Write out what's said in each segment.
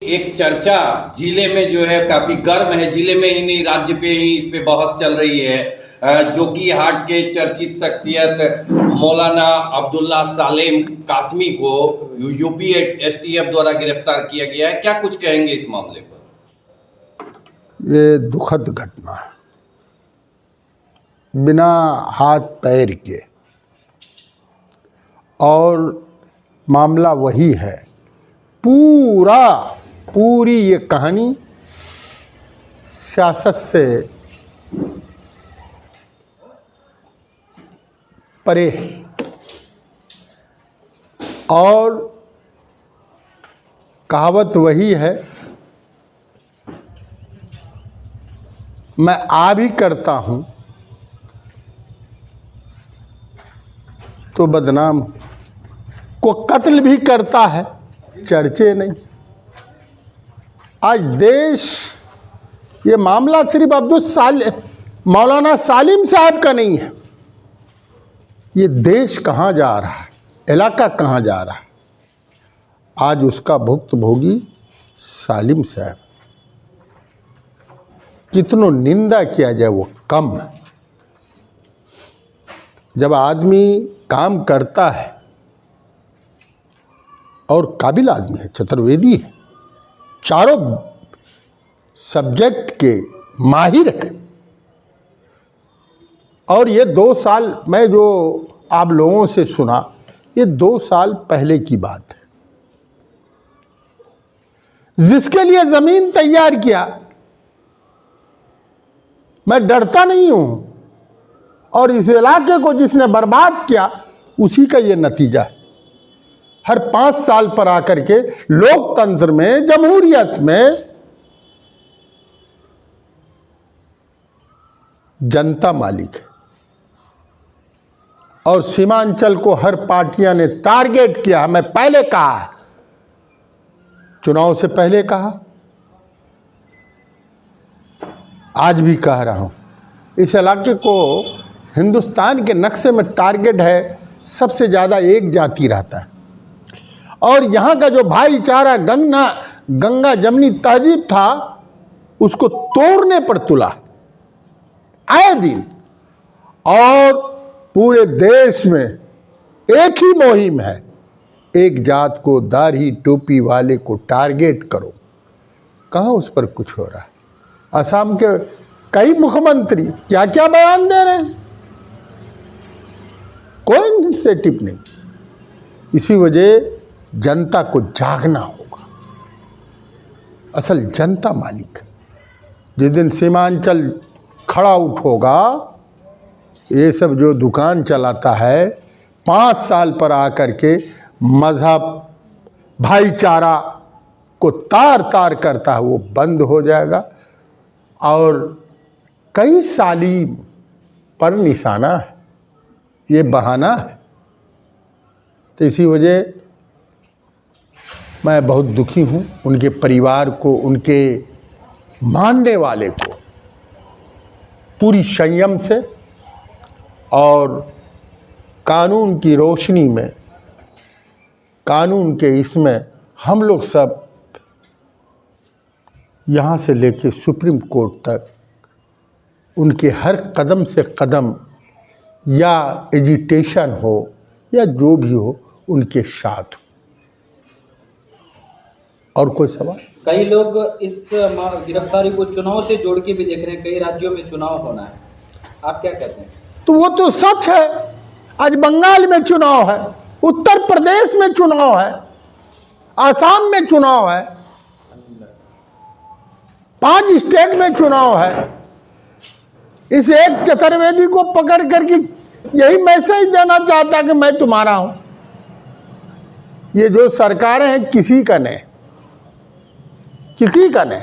एक चर्चा जिले में जो है काफी गर्म है, जिले में ही नहीं राज्य पे ही इस पे बहस चल रही है। जोकीहाट के चर्चित शख्सियत मौलाना अब्दुल्ला सालेम कासमी को यूपी एसटीएफ द्वारा गिरफ्तार किया गया है। क्या कुछ कहेंगे इस मामले पर? ये दुखद घटना है, बिना हाथ पैर के, और मामला वही है। पूरी ये कहानी सियासत से परे है और कहावत वही है, मैं आ भी करता हूं तो बदनाम, को कत्ल भी करता है चर्चे नहीं। आज देश, ये मामला सिर्फ मौलाना सालिम साहब का नहीं है, ये देश कहाँ जा रहा है, इलाका कहाँ जा रहा है। आज उसका भुक्तभोगी सालिम साहब, कितनों निंदा किया जाए वो कम है। जब आदमी काम करता है और काबिल आदमी है, चतुर्वेदी है, चारों सब्जेक्ट के माहिर है, और ये 2 साल मैं जो आप लोगों से सुना, ये 2 साल पहले की बात है। जिसके लिए जमीन तैयार किया, मैं डरता नहीं हूं, और इस इलाके को जिसने बर्बाद किया उसी का ये नतीजा है। हर 5 साल पर आकर के लोकतंत्र में, जमहूरियत में जनता मालिक है, और सीमांचल को हर पार्टियां ने टारगेट किया। मैं पहले कहा, चुनाव से पहले कहा, आज भी कह रहा हूं, इस इलाके को हिंदुस्तान के नक्शे में टारगेट है, सबसे ज़्यादा एक जाति रहता है, और यहाँ का जो भाईचारा गंगा जमनी तहजीब था, उसको तोड़ने पर तुला आए दिन। और पूरे देश में एक ही मुहिम है, एक जात को, दाढ़ी टोपी वाले को टारगेट करो। कहाँ उस पर कुछ हो रहा है? असम के कई मुख्यमंत्री क्या क्या बयान दे रहे हैं, कोई इनिशिएटिव नहीं। इसी वजह जनता को जागना होगा। असल जनता मालिक, जिस दिन सीमांचल खड़ा उठोगा, ये सब जो दुकान चलाता है 5 साल पर आकर के मजहब भाईचारा को तार तार करता है, वो बंद हो जाएगा। और कई सालीम पर निशाना है, ये बहाना है। तो इसी वजह मैं बहुत दुखी हूँ, उनके परिवार को, उनके मानने वाले को पूरी संयम से और कानून की रोशनी में, कानून के इसमें हम लोग सब यहाँ से लेके सुप्रीम कोर्ट तक उनके हर कदम से कदम, या एजिटेशन हो या जो भी हो, उनके साथ हो। और कोई सवाल? कई लोग इस गिरफ्तारी को चुनाव से जोड़ के भी देख रहे हैं, कई राज्यों में चुनाव होना है, आप क्या कहते हैं? तो वो तो सच है। आज बंगाल में चुनाव है, उत्तर प्रदेश में चुनाव है, आसाम में चुनाव है, 5 स्टेट में चुनाव है। इस एक चतुर्वेदी को पकड़ करके यही मैसेज देना चाहता कि मैं तुम्हारा हूं। ये जो सरकारें हैं, किसी का नहीं, किसी का नहीं।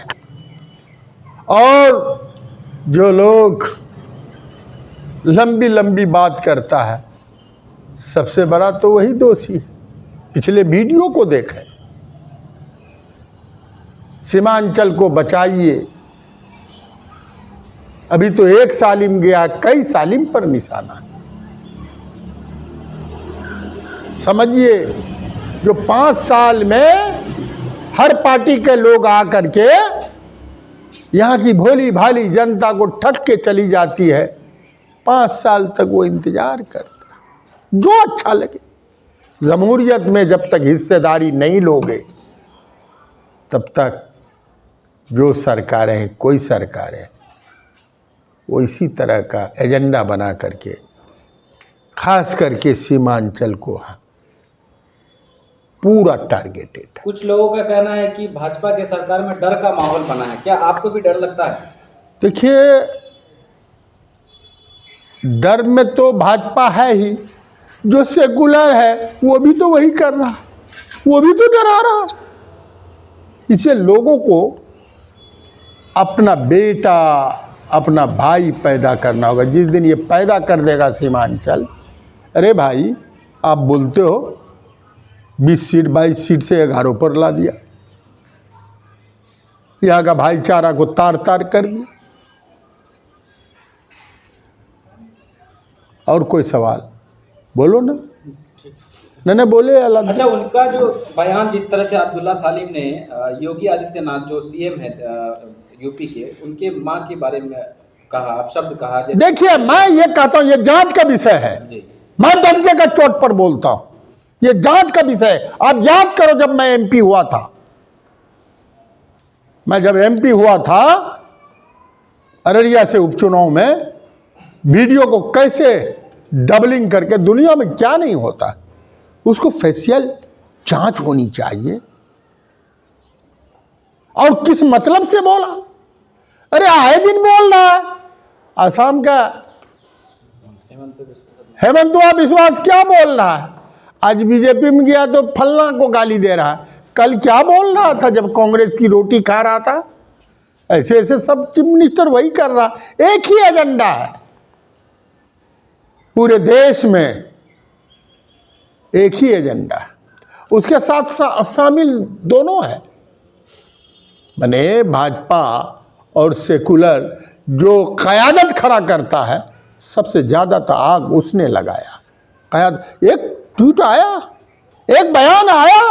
और जो लोग लंबी लंबी बात करता है, सबसे बड़ा तो वही दोषी है। पिछले वीडियो को देखें, सीमांचल को बचाइए। अभी तो एक सालिम गया, कई सालिम पर निशाना है। समझिए, जो 5 साल में हर पार्टी के लोग आकर के यहाँ की भोली भाली जनता को ठग के चली जाती है। 5 साल तक वो इंतजार करता, जो अच्छा लगे। जमहूरियत में जब तक हिस्सेदारी नहीं लोगे तब तक जो सरकारें, कोई सरकारें, वो इसी तरह का एजेंडा बना करके खास करके सीमांचल को पूरा टारगेटेड है। कुछ लोगों का कहना है कि भाजपा के सरकार में डर का माहौल बना है, क्या आपको भी डर लगता है? देखिए, डर में तो भाजपा है ही, जो सेकुलर है वो भी तो वही कर रहा, वो भी तो डरा रहा। इसे लोगों को अपना बेटा, अपना भाई पैदा करना होगा। जिस दिन ये पैदा कर देगा सीमांचल, अरे भाई आप बोलते हो 20 सीट 22 सीट से 11 पर ला दिया, यहाँ का भाईचारा को तार तार कर दिया। और कोई सवाल बोलो ना। नहीं बोले अलग। अच्छा, उनका जो बयान, जिस तरह से अब्दुल्ला सालिम ने योगी आदित्यनाथ जो सीएम है यूपी के, उनके मां के बारे में कहा, आप शब्द कहा। देखिए, मैं ये कहता हूं ये जांच का विषय है। मैं डंके का चोट पर बोलता हूं, ये जांच का विषय है। आप याद करो, जब मैं एमपी हुआ था, मैं जब एमपी हुआ था अररिया से उपचुनाव में, वीडियो को कैसे डबलिंग करके, दुनिया में क्या नहीं होता, उसको फेशियल जांच होनी चाहिए। और किस मतलब से बोला? अरे आए दिन बोल रहा है। असम का हेमंतवा विश्वास क्या बोल रहा है? आज बीजेपी में गया तो फलना को गाली दे रहा है। कल क्या बोल रहा था जब कांग्रेस की रोटी खा रहा था? ऐसे ऐसे सब चीफ मिनिस्टर वही कर रहा। एक ही एजेंडा है पूरे देश में, एक ही एजेंडा है। उसके साथ शामिल दोनों है, माने भाजपा और सेकुलर जो क़यादत खड़ा करता है, सबसे ज़्यादा तो आग उसने लगाया। क़यादत, एक ट्वीट आया, एक बयान आया,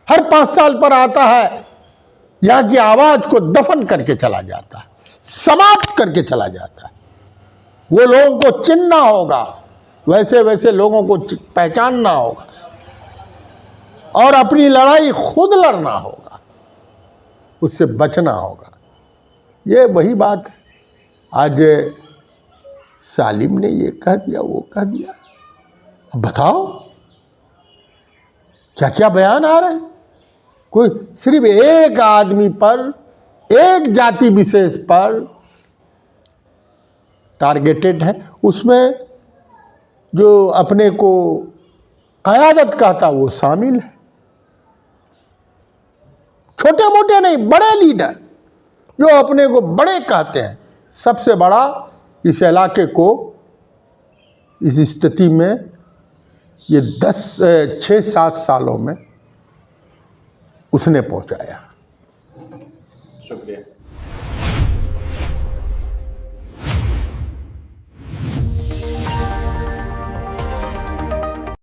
हर 5 साल पर आता है, यहाँ की आवाज़ को दफन करके चला जाता है, समाप्त करके चला जाता है। वो लोगों को चिन्हना होगा, वैसे वैसे लोगों को पहचानना होगा और अपनी लड़ाई खुद लड़ना होगा, उससे बचना होगा। ये वही बात है। आज सालिम ने ये कह दिया, वो कह दिया, अब बताओ क्या क्या बयान आ रहे हैं। कोई सिर्फ एक आदमी पर, एक जाति विशेष पर टारगेटेड है। उसमें जो अपने को क़यादत कहता वो शामिल है। छोटे मोटे नहीं, बड़े लीडर जो अपने को बड़े कहते हैं, सबसे बड़ा इस इलाके को इस स्थिति में ये 6-7 सालों में उसने पहुंचाया। शुक्रिया।